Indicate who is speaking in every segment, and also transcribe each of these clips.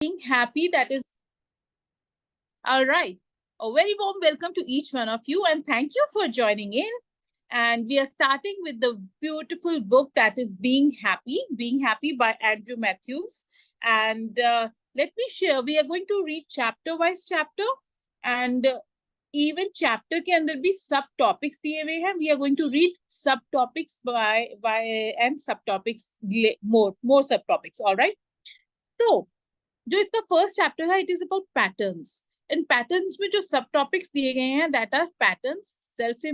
Speaker 1: being happy, that is all right. A very warm welcome to each one of you, and thank you for joining in. And we are starting with the beautiful book that is Being Happy by Andrew Matthews. And let me share, we are going to read chapter wise chapter, and even chapter के अंदर भी subtopics दिए हुए हैं. We are going to read subtopics by and subtopics more subtopics. All right. So जो इसका first chapter है, it is about patterns. In patterns में जो सब टॉपिक्स दिए गए हैं, that are patterns, self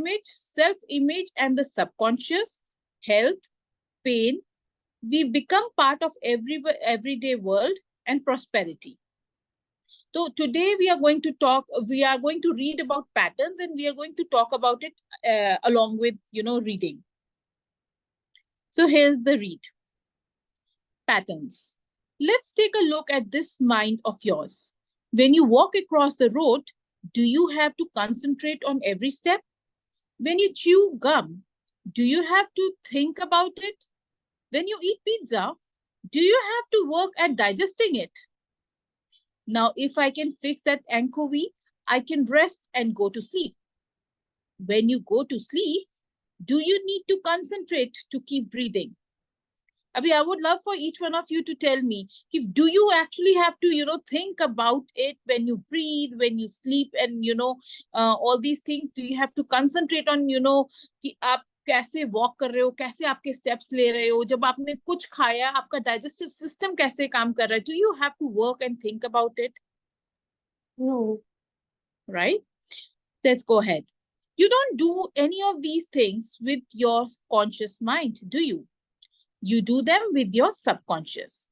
Speaker 1: image and the subconscious, health, pain, we become part of everyday world, and prosperity. So today we are going to read about patterns, and we are going to talk about it along with reading. So here's the read. Patterns. Let's take a look at this mind of yours. When you walk across the road, do you have to concentrate on every step? When you chew gum, do you have to think about it? When you eat pizza, do you have to work at digesting it? Now, if I can fix that anchovy, I can rest and go to sleep. When you go to sleep, do you need to concentrate to keep breathing? Abhi, I would love for each one of you to tell me, do you actually have to, think about it when you breathe, when you sleep, and, all these things? Do you have to concentrate on, कि आप कैसे walk कर रहे हो, कैसे आपके steps ले रहे हो, जब आपने कुछ खाया, आपका digestive system कैसे काम कर रहा है? Do you have to work and think about it?
Speaker 2: No.
Speaker 1: Right? Let's go ahead. You don't do any of these things with your conscious mind, do you? You do them with your subconscious.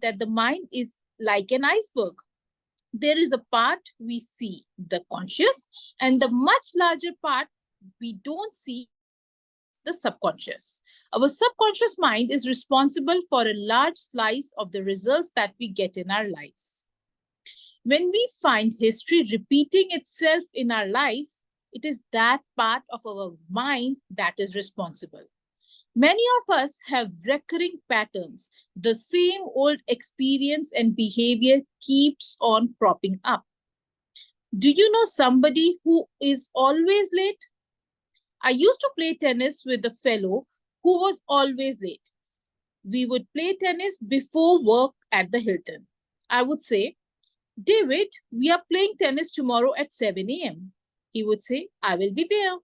Speaker 1: That the mind is like an iceberg. There is a part we see, the conscious, and the much larger part we don't see, the subconscious. Our subconscious mind is responsible for a large slice of the results that we get in our lives. When we find history repeating itself in our lives, it is that part of our mind that is responsible. Many of us have recurring patterns. The same old experience and behavior keeps on propping up. Do you know somebody who is always late? I used to play tennis with a fellow who was always late. We would play tennis before work at the Hilton. I would say, David, we are playing tennis tomorrow at 7 a.m. He would say, I will be there.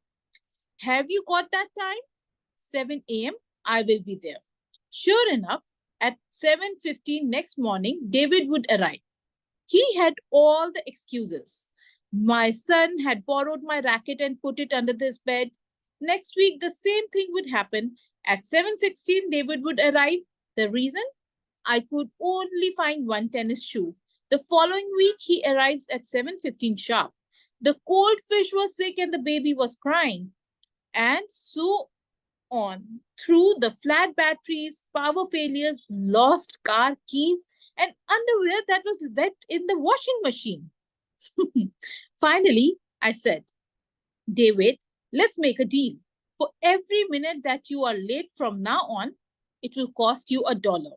Speaker 1: Have you got that time? 7 a.m. I will be there. Sure enough, at 7:15 next morning, David would arrive. He had all the excuses. My son had borrowed my racket and put it under his bed. Next week, the same thing would happen. At 7:16, David would arrive. The reason? I could only find one tennis shoe. The following week, he arrives at 7:15 sharp. The cold fish was sick and the baby was crying. And so on through the flat batteries, power failures, lost car keys, and underwear that was wet in the washing machine. Finally, I said, David, let's make a deal. For every minute that you are late from now on, it will cost you $1.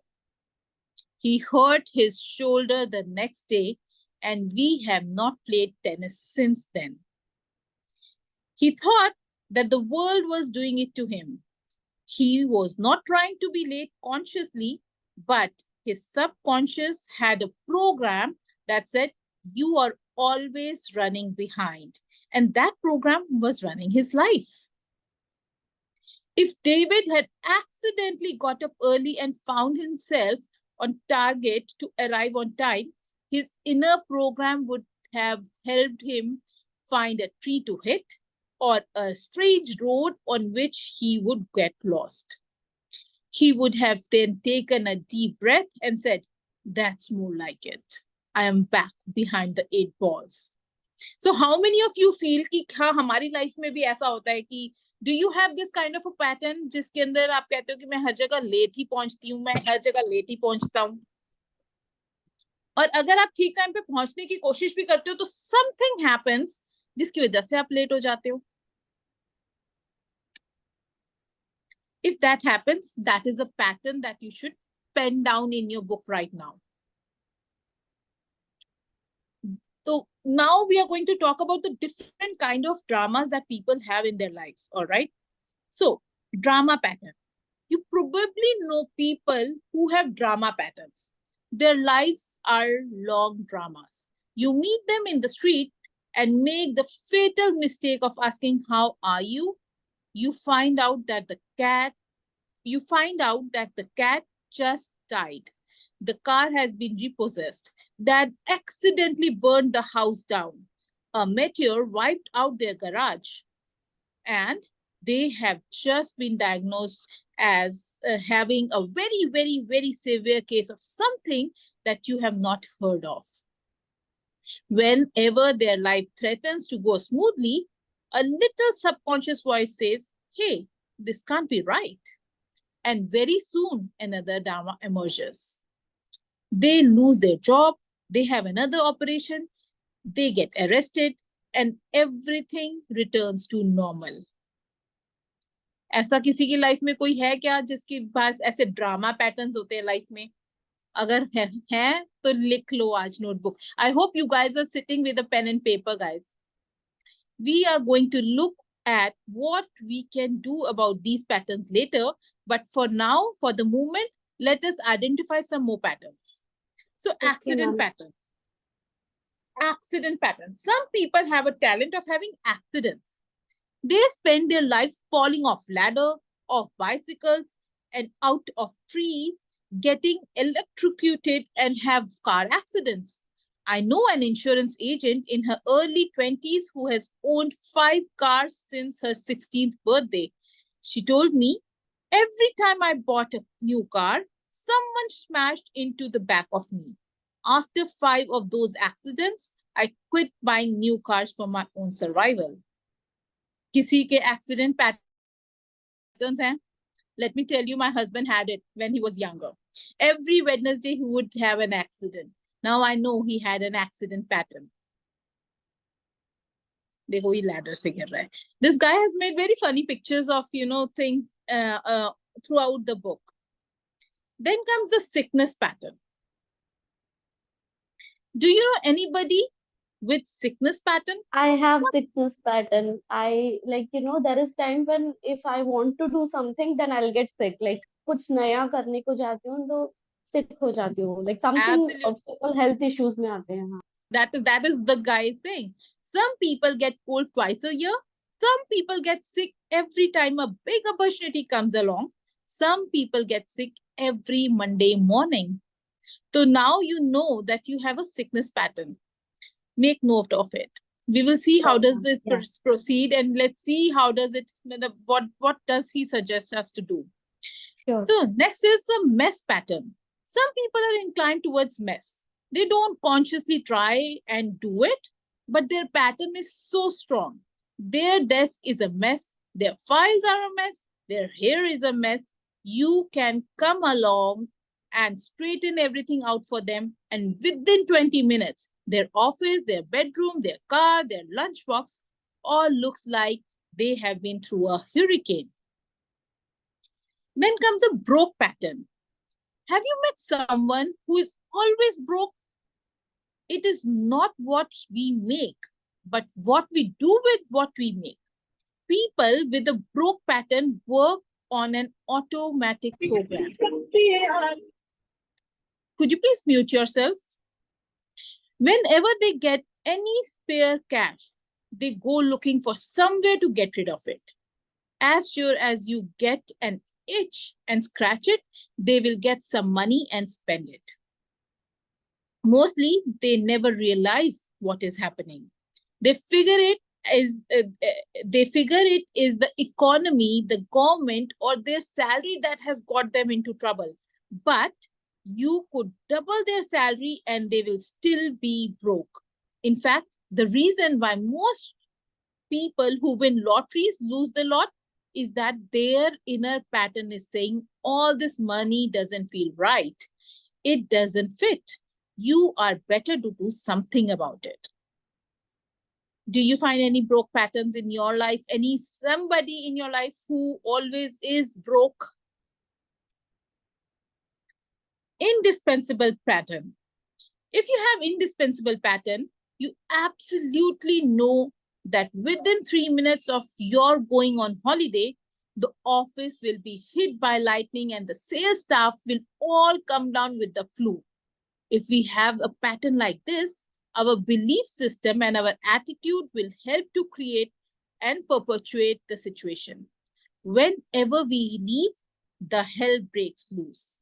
Speaker 1: He hurt his shoulder the next day, and we have not played tennis since then. He thought that the world was doing it to him. He was not trying to be late consciously, but his subconscious had a program that said, you are always running behind. And that program was running his life. If David had accidentally got up early and found himself on target to arrive on time, his inner program would have helped him find a tree to hit or a strange road on which he would get lost. He would have then taken a deep breath and said, that's more like it. I am back behind the 8 balls. So how many of you feel कि हाँ हमारी life में भी ऐसा होता है कि do you have this kind of a pattern जिसके अंदर आप कहते हो कि मैं हर जगह लेट ही पहुंचती हूँ, मैं हर जगह लेट ही पहुंचता हूँ, और अगर आप ठीक टाइम पे पहुंचने की कोशिश भी करते हो तो something happens जिसकी वजह से आप लेट हो जाते हो. If that happens, that is a pattern that you should pen down in your book right now. So now we are going to talk about the different kind of dramas that people have in their lives. All right. So drama pattern. You probably know people who have drama patterns. Their lives are long dramas. You meet them in the street and make the fatal mistake of asking, "How are you?" You find out that the cat just died. The car has been repossessed. That accidentally burned the house down. A meteor wiped out their garage, and they have just been diagnosed as having a very, very, very severe case of something that you have not heard of. Whenever their life threatens to go smoothly, a little subconscious voice says, "Hey, this can't be right." And very soon, another drama emerges. They lose their job, they have another operation, they get arrested, and everything returns to normal. ऐसा किसी की life में कोई है क्या जिसके पास ऐसे drama patterns होते हैं लाइफ में? अगर है तो लिख लो आज notebook. I hope you guys are sitting with a pen and paper, guys. We are going to look at what we can do about these patterns later, but for now, for the moment, let us identify some more patterns. So
Speaker 2: Okay,
Speaker 1: accident
Speaker 2: ma'am.
Speaker 1: pattern. Accident pattern. Some people have a talent of having accidents. They spend their lives falling off ladder, off bicycles, and out of trees, getting electrocuted and have car accidents. I know an insurance agent in her early 20s who has owned 5 cars since her 16th birthday. She told me, "Every time I bought a new car, someone smashed into the back of me. After 5 of those accidents, I quit buying new cars for my own survival." किसी के accident patterns हैं? Let me tell you, my husband had it when he was younger. Every Wednesday, he would have an accident. Now I know he had an accident pattern. देखो ये ladder से गिर रहा है. This guy has made very funny pictures of, things throughout the book. Then comes the sickness pattern. Do you know anybody with sickness pattern?
Speaker 2: I have sickness pattern. I like, there is time when if I want to do something, then I'll get sick. Like कुछ नया करने को जाती हूँ तो sick हो जाती हूँ. Like something
Speaker 1: Absolutely.
Speaker 2: obstacle health issues में आते हैं.
Speaker 1: That is the guy's thing. Some people get cold twice a year. Some people get sick every time a big opportunity comes along. Some people get sick every Monday morning. So now you know that you have a sickness pattern. Make note of it. We will see how does this proceed, and let's see how does it, what does he suggest us to do.
Speaker 2: Sure.
Speaker 1: So next is the mess pattern. Some people are inclined towards mess. They don't consciously try and do it, but their pattern is so strong. Their desk is a mess. Their files are a mess. Their hair is a mess. You can come along and straighten everything out for them. And within 20 minutes, their office, their bedroom, their car, their lunchbox all looks like they have been through a hurricane. Then comes a broke pattern. Have you met someone who is always broke? It is not what we make, but what we do with what we make. People with a broke pattern work on an automatic program. Could you please mute yourself? Whenever they get any spare cash, they go looking for somewhere to get rid of it. As sure as you get an itch and scratch it, they will get some money and spend it. Mostly, they never realize what is happening. They figure it is the economy, the government, or their salary that has got them into trouble. But you could double their salary and they will still be broke. In fact, the reason why most people who win lotteries lose the lot is that their inner pattern is saying, all this money doesn't feel right. It doesn't fit. You are better to do something about it. Do you find any broke patterns in your life? Somebody in your life who always is broke? Indispensable pattern. If you have indispensable pattern, you absolutely know that within 3 minutes of your going on holiday, the office will be hit by lightning and the sales staff will all come down with the flu. If we have a pattern like this, our belief system and our attitude will help to create and perpetuate the situation. Whenever we leave, the hell breaks loose.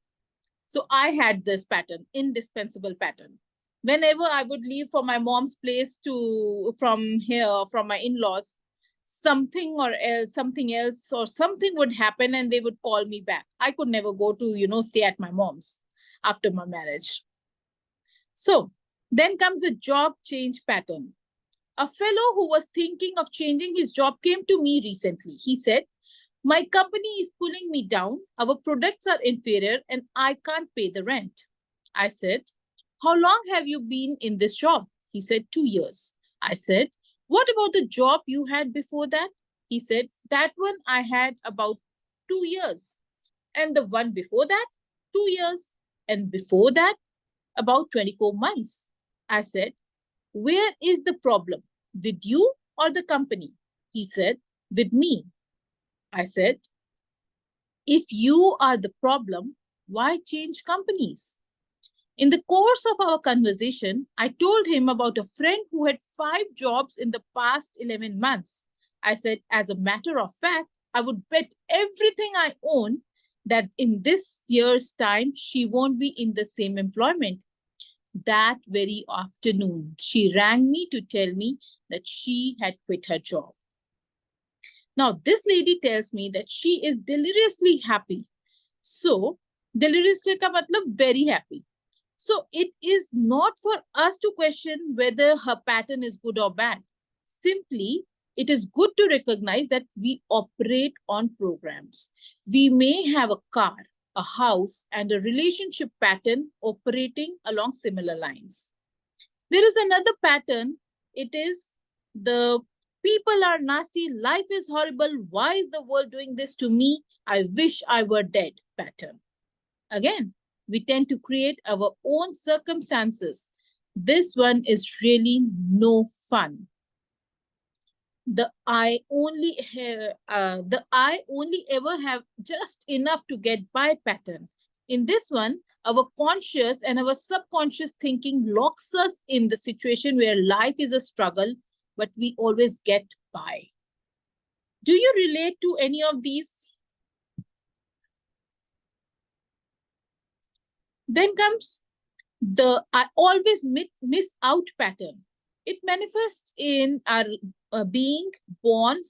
Speaker 1: So I had this pattern, indispensable pattern. Whenever I would leave for my mom's place to from here, from my in-laws, something else or something would happen and they would call me back. I could never go to, stay at my mom's after my marriage. So then comes a job change pattern. A fellow who was thinking of changing his job came to me recently. He said, my company is pulling me down. Our products are inferior and I can't pay the rent. I said, how long have you been in this job? He said, 2 years. I said, what about the job you had before that? He said, that one I had about 2 years. And the one before that, 2 years. And before that, about 24 months. I said, where is the problem? With you or the company? He said, with me. I said, if you are the problem, why change companies? In the course of our conversation, I told him about a friend who had 5 jobs in the past 11 months. I said, as a matter of fact, I would bet everything I own that in this year's time, she won't be in the same employment. That very afternoon, she rang me to tell me that she had quit her job. Now, this lady tells me that she is deliriously happy. So, deliriously ka matlab very happy. So, it is not for us to question whether her pattern is good or bad. Simply, it is good to recognize that we operate on programs. We may have a car, a house, and a relationship pattern operating along similar lines. There is another pattern. It is the people are nasty, life is horrible, why is the world doing this to me? I wish I were dead pattern. Again, we tend to create our own circumstances. This one is really no fun. The I only ever have just enough to get by pattern. In this one, our conscious and our subconscious thinking locks us in the situation where life is a struggle, but we always get by. Do you relate to any of these? Then comes the I always miss out pattern. It manifests in our being born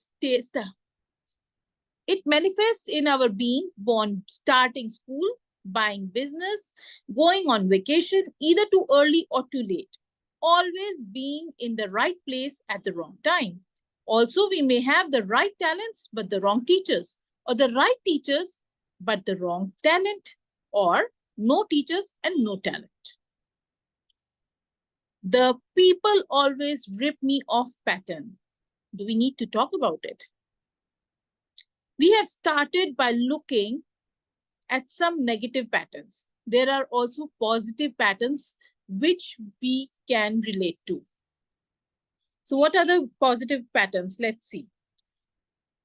Speaker 1: It manifests in our being born, starting school, buying business, going on vacation, either too early or too late, always being in the right place at the wrong time. Also, we may have the right talents, but the wrong teachers, or the right teachers, but the wrong talent, or no teachers and no talent. The people always rip me off pattern. Do we need to talk about it? We have started by looking at some negative patterns. There are also positive patterns which we can relate to. So what are the positive patterns? Let's see.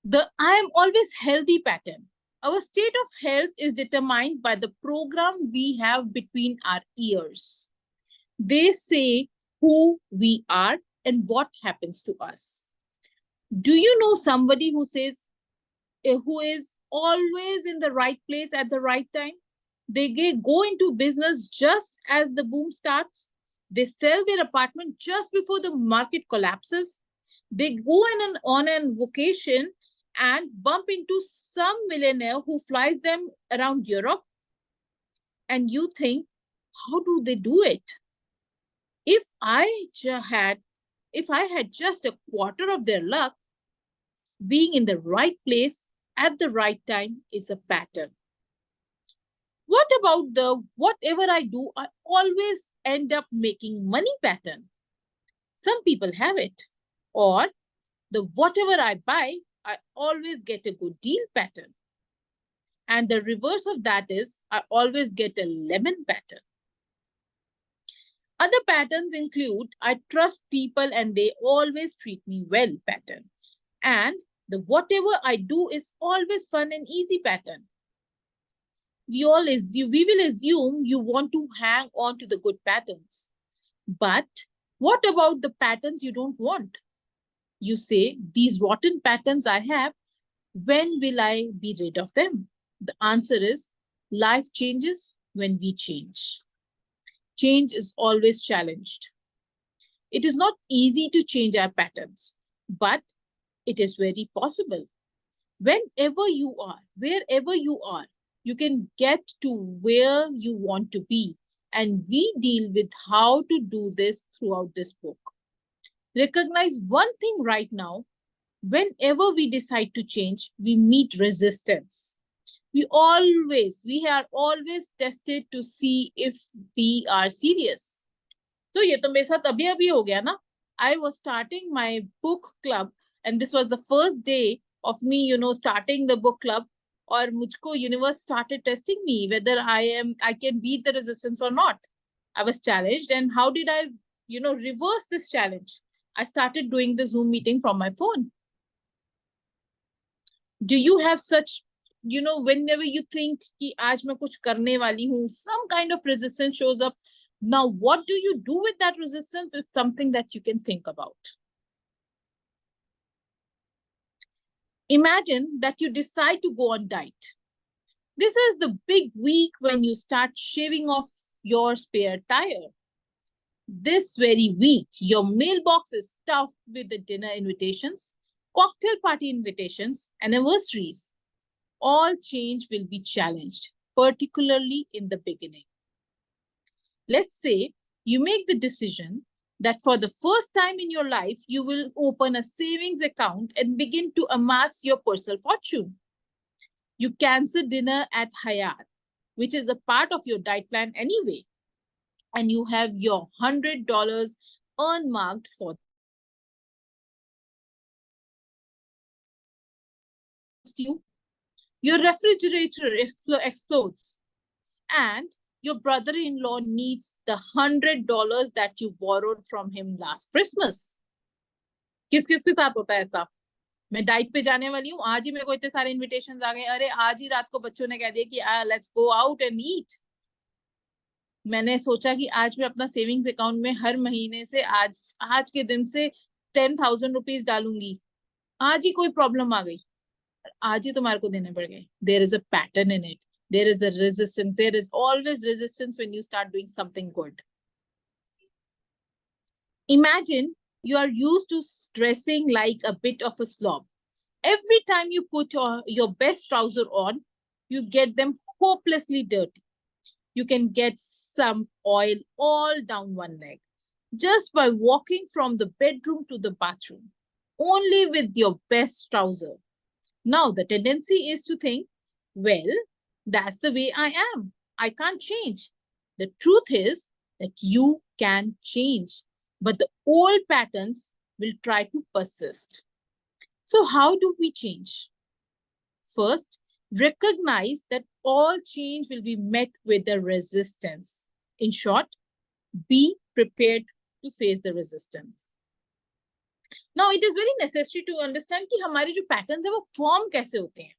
Speaker 1: The I am always healthy pattern. Our state of health is determined by the program we have between our ears. They say who we are and what happens to us. Do you know somebody who says, who is always in the right place at the right time? They go into business just as the boom starts. They sell their apartment just before the market collapses. They go on a vacation and bump into some millionaire who flies them around Europe. And you think, how do they do it? If I had just a quarter of their luck, being in the right place at the right time is a pattern. What about the whatever I do, I always end up making money pattern? Some people have it. Or the whatever I buy, I always get a good deal pattern. And the reverse of that is I always get a lemon pattern. Other patterns include I trust people and they always treat me well pattern, and the whatever I do is always fun and easy pattern. We will assume you want to hang on to the good patterns. But what about the patterns you don't want? You say, these rotten patterns I have, when will I be rid of them? The answer is life changes when we change. Change is always challenged. It is not easy to change our patterns, but it is very possible. Whenever you are, wherever you are, you can get to where you want to be. And we deal with how to do this throughout this book. Recognize one thing right now. Whenever we decide to change, we meet resistance. We are always tested to see if we are serious. So ये तो मेरे साथ अभी हो गया ना. I was starting my book club and this was the first day of me, starting the book club. और मुझको universe started testing me whether I can beat the resistance or not. I was challenged, and how did I, reverse this challenge? I started doing the Zoom meeting from my phone. Do you have such, whenever you think कि आज मैं कुछ करने वाली हूँ, some kind of resistance shows up. Now, what do you do with that resistance is something that you can think about. Imagine that you decide to go on diet. This is the big week when you start shaving off your spare tire. This very week, your mailbox is stuffed with the dinner invitations, cocktail party invitations, anniversaries. All change will be challenged, particularly in the beginning. Let's say you make the decision that for the first time in your life, you will open a savings account and begin to amass your personal fortune. You cancel dinner at Hyatt, which is a part of your diet plan anyway, and you have your $100 earmarked for you. Your refrigerator explodes, and your brother-in-law needs the $100 that you borrowed from him last Christmas. किस किस के साथ होता है ऐसा? मैं diet पे जाने वाली हूँ, आज ही मेरे को इतने सारे इनविटेशंस आ गए, अरे आज ही रात को बच्चों ने कह दिया कि let's go out and eat. मैंने सोचा कि आज मैं अपना सेविंग्स अकाउंट में हर महीने से आज के दिन से 10,000 रुपीज डालूंगी. आज ही कोई प्रॉब्लम आ गई, आज ही तुम्हारे को देने पड़ गए. There is a pattern in it. There is a resistance. There is always resistance when you start doing something good. Imagine you are used to dressing like a bit of a slob. Every time you put your best trouser on, you get them hopelessly dirty. You can get some oil all down one leg just by walking from the bedroom to the bathroom, only with your best trouser. Now, the tendency is to think, well, that's the way I am. I can't change. The truth is that you can change, but the old patterns will try to persist. So how do we change? First, recognize that all change will be met with a resistance. In short, be prepared to face the resistance. Now, it is very necessary to understand कि हमारे जो patterns है वो form कैसे होते हैं.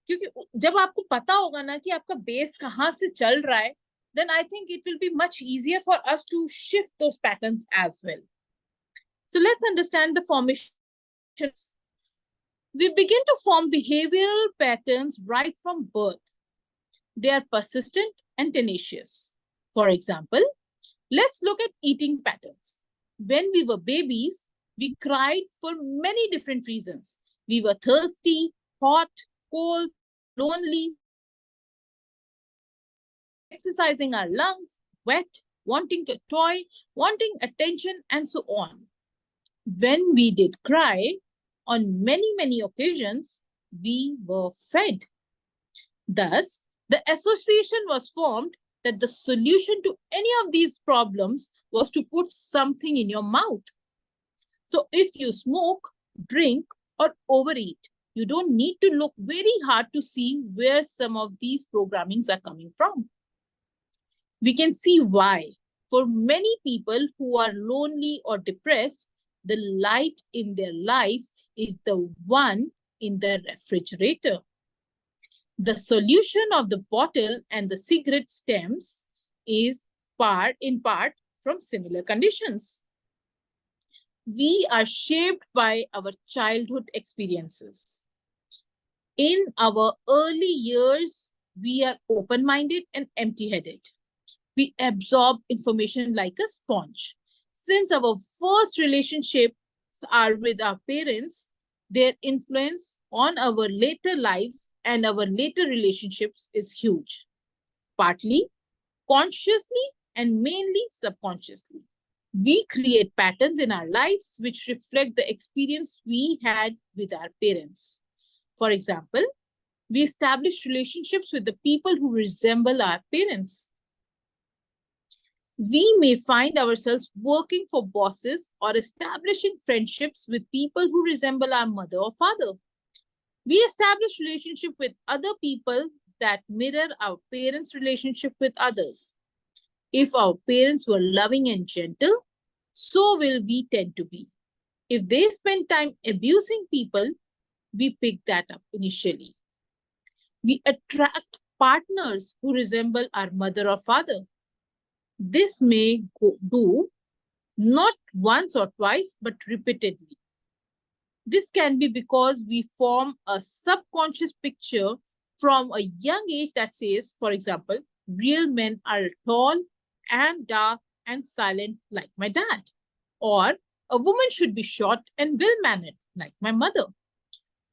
Speaker 1: क्योंकि जब आपको पता होगा ना कि आपका बेस कहाँ से चल रहा है, then I think it will be much easier for us to shift those patterns as well. So let's understand the formation. We begin to form behavioral patterns right from birth. They are persistent and tenacious. For example, let's look at eating patterns. When we were babies, we cried for many different reasons. We were thirsty, hot, cold, lonely, exercising our lungs, wet, wanting a toy, wanting attention, and so on. When we did cry, on many, many occasions, we were fed. Thus, the association was formed that the solution to any of these problems was to put something in your mouth. So if you smoke, drink, or overeat, you don't need to look very hard to see where some of these programmings are coming from. We can see why. For many people who are lonely or depressed, the light in their life is the one in the refrigerator. The solution of the bottle and the cigarette stems is in part from similar conditions. We are shaped by our childhood experiences. In our early years, we are open-minded and empty-headed. We absorb information like a sponge. Since our first relationships are with our parents, their influence on our later lives and our later relationships is huge, partly consciously and mainly subconsciously. We create patterns in our lives which reflect the experience we had with our parents. For example, we establish relationships with the people who resemble our parents. We may find ourselves working for bosses or establishing friendships with people who resemble our mother or father. We establish relationship with other people that mirror our parents' relationship with others. If our parents were loving and gentle, so will we tend to be. If they spend time abusing people, we pick that up initially. We attract partners who resemble our mother or father. This may do not once or twice, but repeatedly. This can be because we form a subconscious picture from a young age that says, for example, real men are tall and dark and silent like my dad. Or a woman should be short and well-mannered like my mother.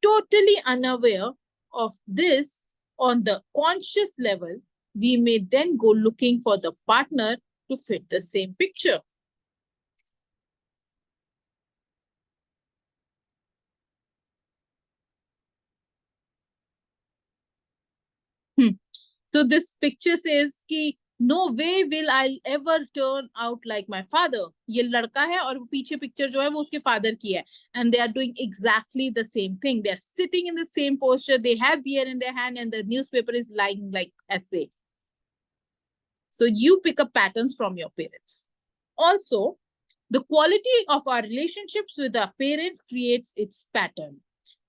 Speaker 1: Totally unaware of this on the conscious level, we may then go looking for the partner to fit the same picture. So this picture says कि no way will I ever turn out like my father. ये लड़का है और पीछे picture जो है वो उसके father की है. And they are doing exactly the same thing. They are sitting in the same posture. They have beer in their hand and the newspaper is lying like essay. So you pick up patterns from your parents. Also, the quality of our relationships with our parents creates its pattern.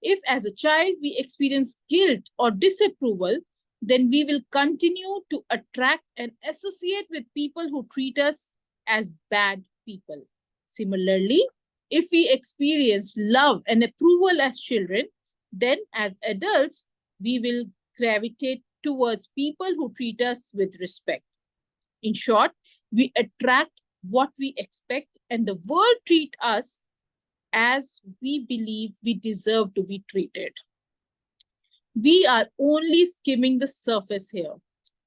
Speaker 1: If as a child we experience guilt or disapproval, then we will continue to attract and associate with people who treat us as bad people. Similarly, if we experience love and approval as children, then as adults, we will gravitate towards people who treat us with respect. In short, we attract what we expect and the world treats us as we believe we deserve to be treated. We are only skimming the surface here.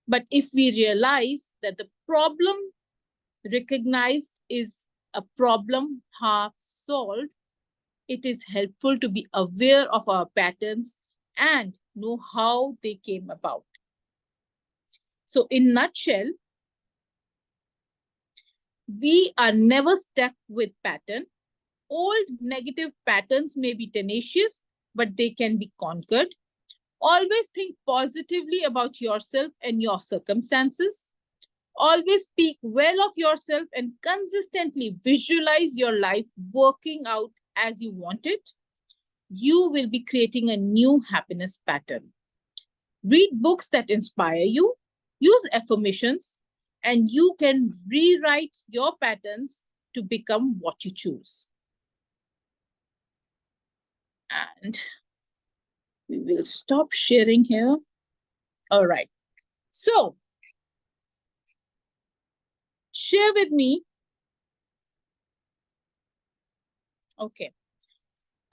Speaker 1: But if we realize that the problem recognized is a problem half solved, it is helpful to be aware of our patterns and know how they came about. So in nutshell, we are never stuck with pattern. Old negative patterns may be tenacious, but they can be conquered. Always think positively about yourself and your circumstances. Always speak well of yourself and consistently visualize your life working out as you want it. You will be creating a new happiness pattern. Read books that inspire you, use affirmations, and you can rewrite your patterns to become what you choose. And we will stop sharing here. All right. So, share with me. Okay.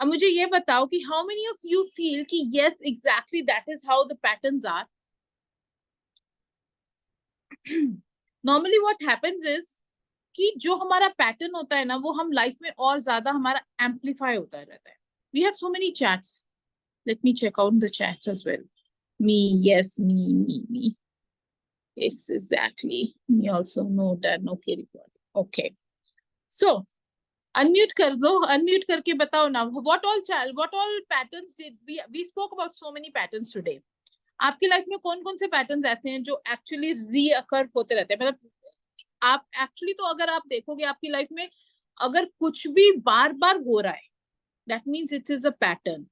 Speaker 1: अब मुझे ये बताओ कि how many of you feel कि yes, exactly that is how the patterns are. Normally what happens is कि जो हमारा pattern होता है ना वो हम लाइफ में और ज्यादा हमारा एम्पलीफाई होता रहता है. We have so many chats. Let me check out the chats as well. Me, yes, me. Yes, exactly. Me also know that. Okay, okay. So, unmute कर दो, unmute करके बताओ ना. What all patterns did we spoke about so many patterns today. आपकी life में कौन कौन से पैटर्न्स ऐसे हैं जो एक्चुअली रीअकर होते रहते हैं, मतलब आप एक्चुअली तो अगर आप देखोगे आपकी लाइफ में अगर कुछ भी बार बार हो रहा है, that means it is a pattern.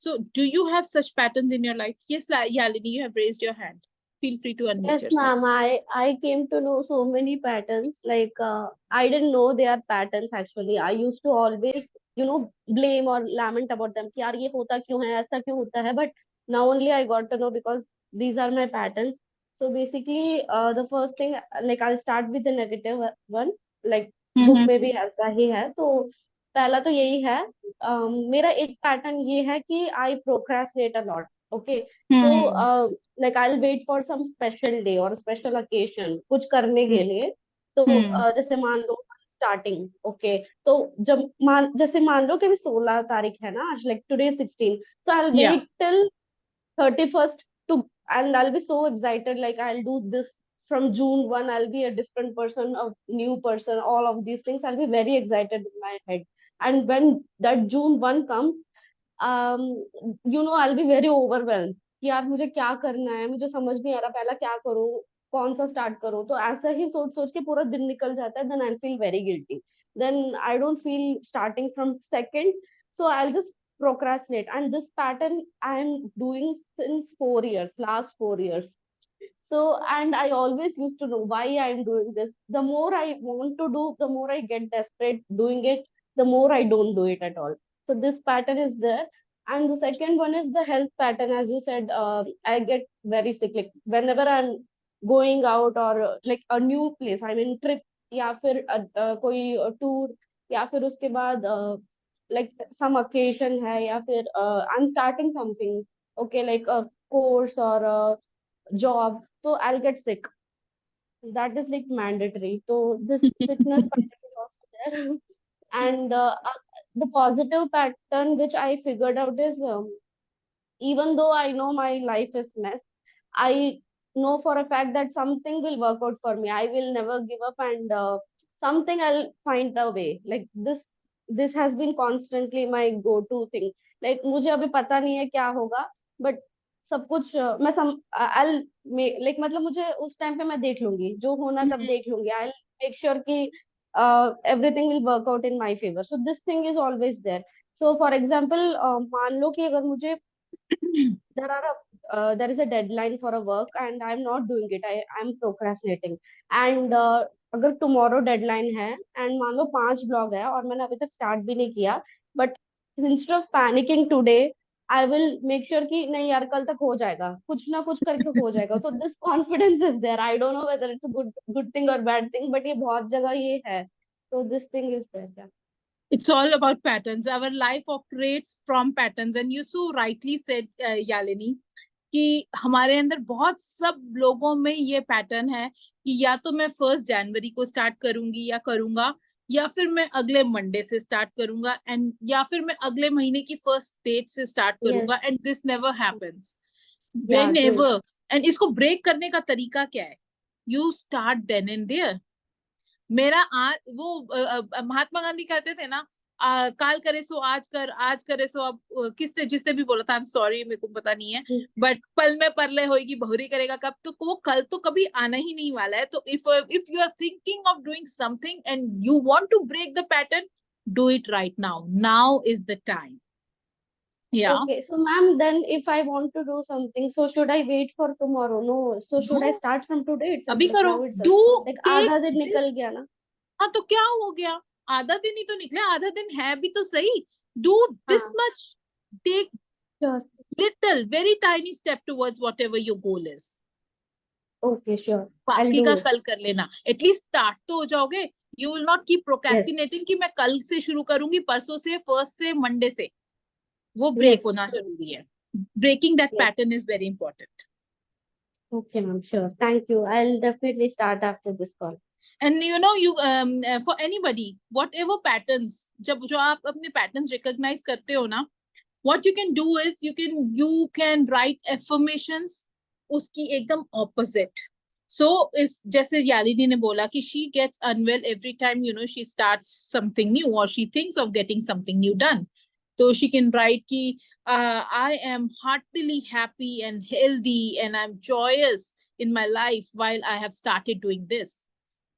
Speaker 1: So do you have such patterns in your life? Yes, Yalini, you have raised your hand. Feel free to unmute
Speaker 2: Yes,
Speaker 1: yourself.
Speaker 2: ma'am. I came to know so many patterns. Like I didn't know they are patterns actually. I used to always, blame or lament about them. कि यार ये होता क्यों है, ऐसा क्यों होता है? But now only I got to know because these are my patterns. So basically, the first thing, like I'll start with the negative one. Like book
Speaker 1: Mm-hmm.
Speaker 2: में भी ऐसा ही है. तो पहला तो यही है. मेरा एक पैटर्न ये है कि I procrastinate a lot. Okay. So
Speaker 1: Hmm.
Speaker 2: like I'll wait for some special day or special occasion कुछ करने के लिए. तो
Speaker 1: Hmm.
Speaker 2: जैसे मान लो स्टार्टिंग ओके. तो जैसे मान लो कि अभी 16 तारीख है ना आज. Like today 16. So I will
Speaker 1: Yeah.
Speaker 2: Wait till 31st to, and I'll be so excited, like I'll do this from June 1. I'll be a different person, a new person, all of these things. I'll be very excited in my head. And when that June 1 comes, I'll be very overwhelmed कि यार मुझे क्या करना है, मुझे समझ नहीं आ रहा पहला क्या करूँ, कौन सा स्टार्ट करूँ. तो ऐसा ही सोच सोच के पूरा दिन निकल जाता है. Then I feel very guilty. Then I don't feel starting from second. So I'll just procrastinate, and this pattern I'm doing since 4 years, last 4 years. So, and I always used to know why I'm doing this. The more I want to do, the more I get desperate doing it, the more I don't do it at all. So this pattern is there. And the second one is the health pattern. As you said, I get very sick. Like whenever I'm going out or like a new place, I'm in trip या फिर कोई tour या फिर उसके बाद like some occasion है या फिर I'm starting something, okay, like a course or a job, so I'll get sick. That is like mandatory. So this sickness pattern is also there. And the positive pattern which I figured out is, even though I know my life is mess, I know for a fact that something will work out for me. I will never give up, and something I'll find a way. Like this has been constantly my go-to thing. Like मुझे अभी पता नहीं है क्या होगा, but सब कुछ मैं I'll like मतलब मुझे उस टाइम पे मैं देख लूंगी, जो होना तब
Speaker 1: Hmm.
Speaker 2: देख लूंगी. I'll make sure कि everything will work out in my favor. So this thing is always there. So for example, मान लो कि अगर मुझे there is a deadline for a work and I'm not doing it. I'm procrastinating. And अगर tomorrow deadline है and मान लो 5 blog है और मैंने अभी तक start भी नहीं किया, but instead of panicking today, I will make sure कि नहीं यार कल तक हो जाएगा, कुछ ना कुछ करके हो जाएगा. तो this confidence is there. I don't know whether it's a good thing or bad thing, but ये बहुत जगह ये है. So this thing is there. Yeah.
Speaker 1: It's all about patterns. Our life operates from patterns. And you so rightly said, Yalini, कि हमारे अंदर बहुत सब लोगों में ये पैटर्न है कि या तो मैं 1 जनवरी को स्टार्ट करूंगी या करूंगा, या फिर मैं अगले मंडे से स्टार्ट करूंगा, एंड या फिर मैं अगले महीने की फर्स्ट डेट से स्टार्ट
Speaker 2: Yes.
Speaker 1: करूंगा. And this never happens
Speaker 2: Yeah.
Speaker 1: When
Speaker 2: True.
Speaker 1: Ever. And इसको ब्रेक करने का तरीका क्या है? You start then and there. मेरा आज वो महात्मा गांधी कहते थे ना, काल करे सो आज कर, आज करे सो अब. किसने जिसने भी बोला था, आई एम सॉरी मेरे को पता नहीं है, बट पल में परले होएगी बहुरी करेगा कब. तो वो कल तो कभी आना ही नहीं वाला है. तो if you are thinking of doing something and you want to break the pattern, do it right now. Now is the time. या
Speaker 2: Okay, so ma'am, then if I want to do something, so should I wait for tomorrow? No. So should I
Speaker 1: no,
Speaker 2: start from today itself,
Speaker 1: अभी
Speaker 2: like
Speaker 1: करो.
Speaker 2: now itself?
Speaker 1: Do,
Speaker 2: Like
Speaker 1: take
Speaker 2: आधा दिन
Speaker 1: this.
Speaker 2: निकल गया ना.
Speaker 1: हाँ तो क्या हो गया, आधा दिन ही तो निकला, आधा दिन है भी तो सही. डू दिस
Speaker 2: हाँ.
Speaker 1: Much. Take
Speaker 2: Sure.
Speaker 1: little very tiny step towards whatever your goal is.
Speaker 2: Okay, sure. I'll
Speaker 1: बाकी
Speaker 2: do
Speaker 1: का
Speaker 2: it.
Speaker 1: कल कर लेना, एटलीस्ट स्टार्ट तो हो जाओगे. You will not keep
Speaker 2: Yes.
Speaker 1: Procrastinating कि मैं कल से शुरू करूंगी, परसों से, फर्स्ट से, मंडे से. वो ब्रेक
Speaker 2: Yes.
Speaker 1: होना जरूरी है. Breaking that
Speaker 2: Yes.
Speaker 1: Pattern is very important.
Speaker 2: Okay, ma'am. Sure. Thank you. I'll definitely start after this call.
Speaker 1: And you know you for anybody what ever patterns, जब जो आप अपने पैटर्न्स रिकॉग्नाइज करते हो ना, what you can do is you can write affirmations उसकी एकदम opposite. So if जैसे यालिनी ने बोला कि she gets unwell every time she starts something new or she thinks of getting something new done, so she can write कि I am heartily happy and healthy and I'm joyous in my life while I have started doing this.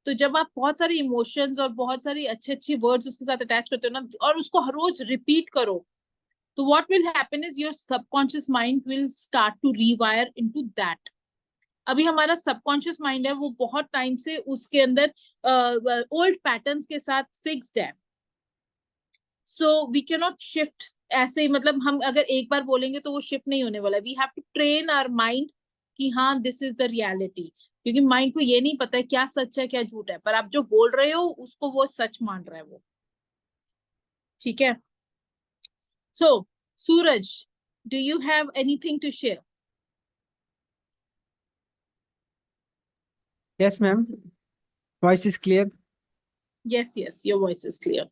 Speaker 1: तो जब आप बहुत सारे emotions और बहुत सारी अच्छे अच्छे वर्ड्स उसके साथ अटैच करते हो ना, और उसको हर रोज रिपीट करो, तो what will happen is your subconscious mind will start to rewire into that. अभी हमारा सबकॉन्शियस माइंड है वो बहुत टाइम से उसके अंदर ओल्ड पैटर्न्स के साथ फिक्स्ड है. So we can not shift ऐसे ही, मतलब हम अगर एक बार बोलेंगे तो वो शिफ्ट नहीं होने वाला. We have to train our mind कि हाँ दिस इज द रियलिटी. क्योंकि माइंड को ये नहीं पता है क्या सच है क्या झूठ है, पर आप जो बोल रहे हो उसको वो सच मान रहा है वो. ठीक है. So Suraj, do you have anything to share?
Speaker 3: Yes ma'am, voice is clear.
Speaker 1: Yes yes, your voice is clear.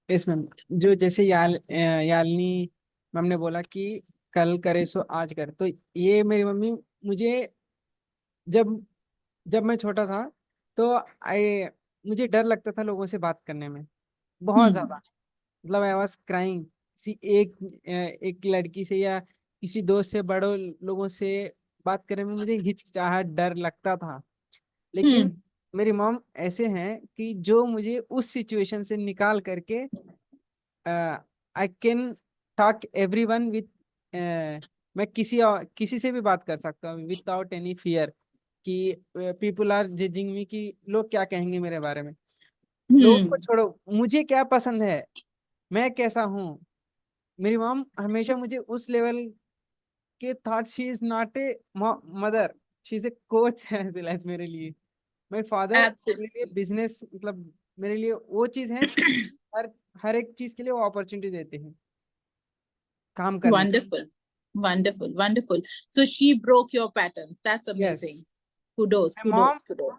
Speaker 3: Yes ma'am. जो जैसे यालनी मैम ने बोला कि कल करे सो आज कर, तो ये मेरी मम्मी मुझे जब जब मैं छोटा था तो आई मुझे डर लगता था लोगों से बात करने में, बहुत ज्यादा.
Speaker 1: हम्म.
Speaker 3: मतलब आई वाज क्राइंग किसी एक लड़की से या किसी दोस्त से, बड़ों लोगों से बात करने में मुझे हिचकिचाहट, डर लगता था. लेकिन
Speaker 1: हम्म.
Speaker 3: मेरी मॉम ऐसे हैं कि जो मुझे उस सिचुएशन से निकाल करके I can talk everyone with, मैं किसी से भी बात कर सकता हूँ विदाउट एनी फियर कि पीपल आर जजिंग मी, कि लोग क्या कहेंगे मेरे बारे में. लोगों को
Speaker 1: हम्म.
Speaker 3: छोड़ो, मुझे क्या पसंद है, मैं कैसा हूँ. मेरी मॉम हमेशा मुझे उस लेवल के thought, she is not a mother, she is a coach है as मेरे लिए. मेरे फादर मेरे लिए
Speaker 1: एब्सोल्युटली.
Speaker 3: बिजनेस, मतलब मेरे लिए वो चीज है कि हर हर एक चीज के लिए वो अपॉर्चुनिटी देते हैं काम करने का.
Speaker 1: Wonderful. Wonderful. Wonderful. So she broke your patterns. That's
Speaker 3: yes.
Speaker 1: amazing. Kudos,
Speaker 3: my mom
Speaker 1: kudos, kudos.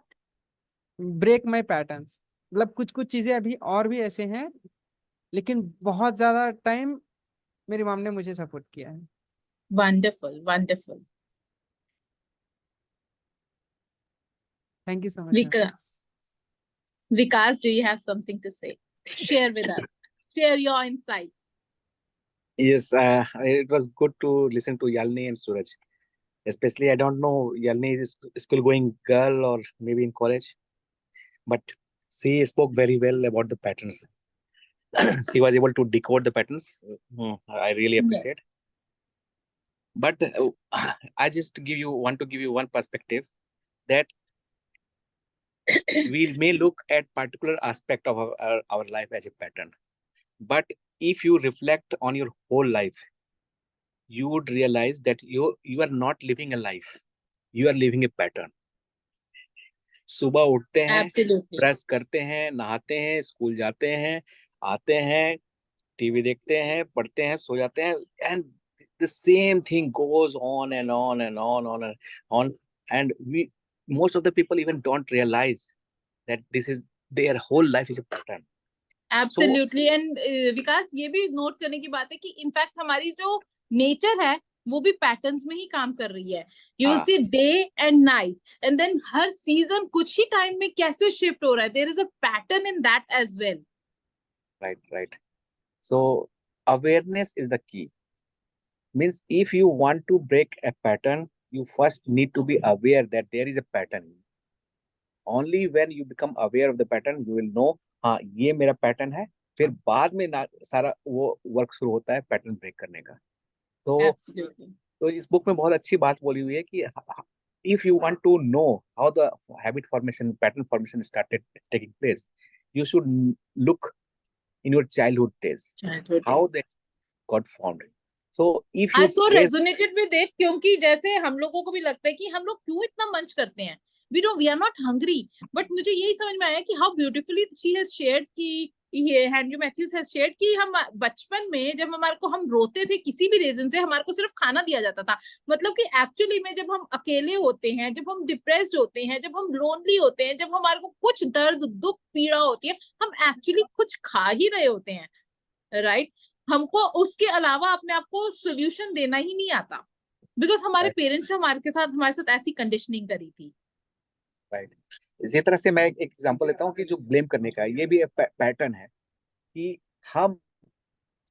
Speaker 3: Break my patterns. मतलब कुछ कुछ चीजें अभी और भी ऐसे हैं, लेकिन बहुत ज्यादा टाइम मेरी मॉम ने मुझे सपोर्ट किया है.
Speaker 1: Wonderful, wonderful.
Speaker 3: Thank you so much ma'am.
Speaker 1: Vikas. Vikas, do you have something to say? Share with us. Share your insights.
Speaker 4: Yes, it was good to listen to Yalni and Suraj. Especially, I don't know Yalni is school going girl or maybe in college, but she spoke very well about the patterns. She was able to decode the patterns. I really
Speaker 1: Yes.
Speaker 4: appreciate. But I just want to give you one perspective that we may look at particular aspect of our life as a pattern, but if you reflect on your whole life, you would realize that you are not living a life, you are living a pattern. सुबह उठते हैं,
Speaker 1: Absolutely.
Speaker 4: Brush करते हैं, नहाते हैं, school जाते हैं, आते हैं, टीवी देखते हैं, पढ़ते हैं, सो जाते हैं, and the same thing goes on and on and on and on, and we most of the people even don't realize that this is their whole life is a pattern. So
Speaker 1: absolutely. And Vikas, ये भी note करने की बात है कि in fact हमारी जो nature है वो भी पैटर्न्स में ही काम कर रही है. You will see day and night, and then हर सीजन कुछ ही टाइम में कैसे शिफ्ट हो रहा है. There is a pattern in that as well.
Speaker 4: right, so awareness is the key. Means if you want to break a pattern, you first need to be aware that there is a pattern. Only when you become aware of the pattern you will know, हाँ ये मेरा pattern है. फिर बाद में सारा वो work शुरू होता है पैटर्न ब्रेक करने का.
Speaker 1: एब्सोल्युटली.
Speaker 4: तो इस बुक में बहुत अच्छी बात बोली हुई है कि if you want to know how the habit formation, pattern formation started taking place, you should look in your childhood days, how they got formed. So if
Speaker 1: I
Speaker 4: you
Speaker 1: so
Speaker 4: trace,
Speaker 1: resonated with it, क्योंकि जैसे हम लोगों को भी लगता है कि हम लोग क्यों इतना मंच करते हैं. We are not hungry. But मुझे यही समझ में आया कि how beautifully she has shared कि ये हैंनरी मैथ्यूज हैज शेयर्ड कि हम बचपन में जब हमारे को हम रोते थे किसी भी रीजन से, हमारे को सिर्फ खाना दिया जाता था. मतलब कि एक्चुअली में जब हम अकेले होते हैं, जब हम डिप्रेस्ड होते हैं, जब हम लोनली होते हैं, जब हमारे को कुछ दर्द दुख पीड़ा होती है, हम एक्चुअली कुछ खा ही रहे होते हैं. राइट. हमको उसके अलावा अपने आप को सोल्यूशन देना ही नहीं आता, बिकॉज हमारे पेरेंट्स ने हमारे साथ ऐसी कंडीशनिंग करी थी.
Speaker 4: राइट. इसी तरह से मैं एक एग्जांपल देता हूँ कि जो ब्लेम करने का है, ये भी एक पैटर्न है कि हम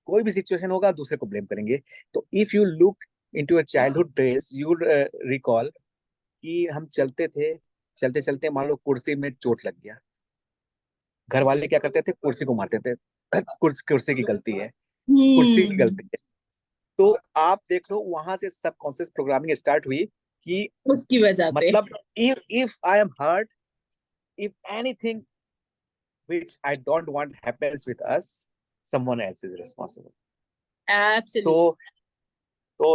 Speaker 4: कोई भी सिचुएशन होगा दूसरे को ब्लेम करेंगे. तो if you look into your childhood days, you would recall कि हम चलते थे, चलते चलते मान लो कुर्सी में चोट लग गया, घर वाले क्या करते थे, कुर्सी को मारते थे, कुर्सी की गलती है, कुर्सी की गलती है। तो आप देख लो वहां से सबकॉन्शियस प्रोग्रामिंग स्टार्ट हुई कि
Speaker 1: उसकी वजह से।
Speaker 4: मतलब if I am hurt, if anything which I don't want happens with us, someone else is responsible.
Speaker 1: Absolutely.
Speaker 4: So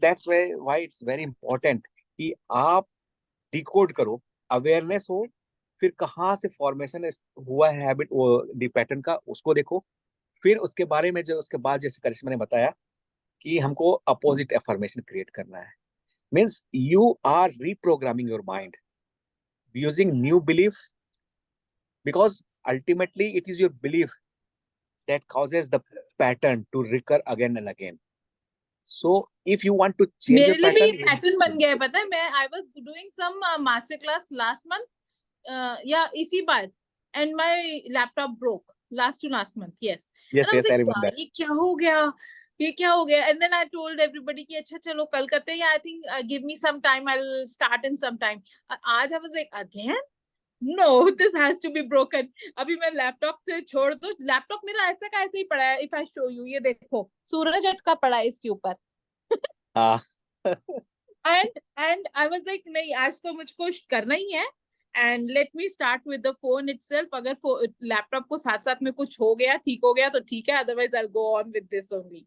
Speaker 4: that's why it's very important कि आप डिकोड करो, अवेयरनेस हो, फिर कहाँ से फॉर्मेशन हुआ है हैबिट दी पैटर्न का, उसको देखो, फिर उसके बारे में जो उसके बाद जैसे करिश्मा ने बताया कि हमको अपोजिट अफर्मेशन क्रिएट करना है, means you are reprogramming your mind using new belief, because ultimately it is your belief that causes the pattern to recur again and again. So if you want to change
Speaker 1: मेरे
Speaker 4: your
Speaker 1: लिए भी
Speaker 4: pattern,
Speaker 1: pattern बन गया है, पता है। मैं I was doing some master class last month या इसी बार, and my laptop broke last to last month, yes.
Speaker 4: yes, yes, I remember.
Speaker 1: ये क्या हो गया, ये क्या हो गया। And then I told everybody कि अच्छा चलो कल करते हैं, या I think give me some time, I will start in some time. आज I was like again no, this has to be broken. अभी मैं लैपटॉप से छोड़ दो, लैपटॉप मेरा ऐसा का ऐसे ही पड़ा है। इफ आई शो यू, ये देखो सूरज अटका पड़ा है इसके ऊपर।
Speaker 4: हाँ
Speaker 1: and I was like नहीं, आज तो मुझको करना ही है, and let me start with the phone itself। अगर लैपटॉप को साथ साथ में कुछ हो गया, ठीक हो गया तो ठीक है, otherwise I'll go on with this only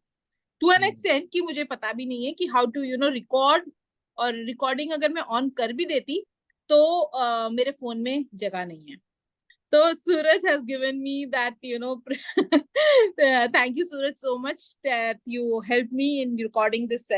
Speaker 1: to an extent कि मुझे पता भी नहीं है कि how to record, और रिकॉर्डिंग अगर मैं ऑन कर भी देती तो मेरे फोन में जगह नहीं है। तो Suraj has given me that, thank you Suraj so much that you helped me in recording this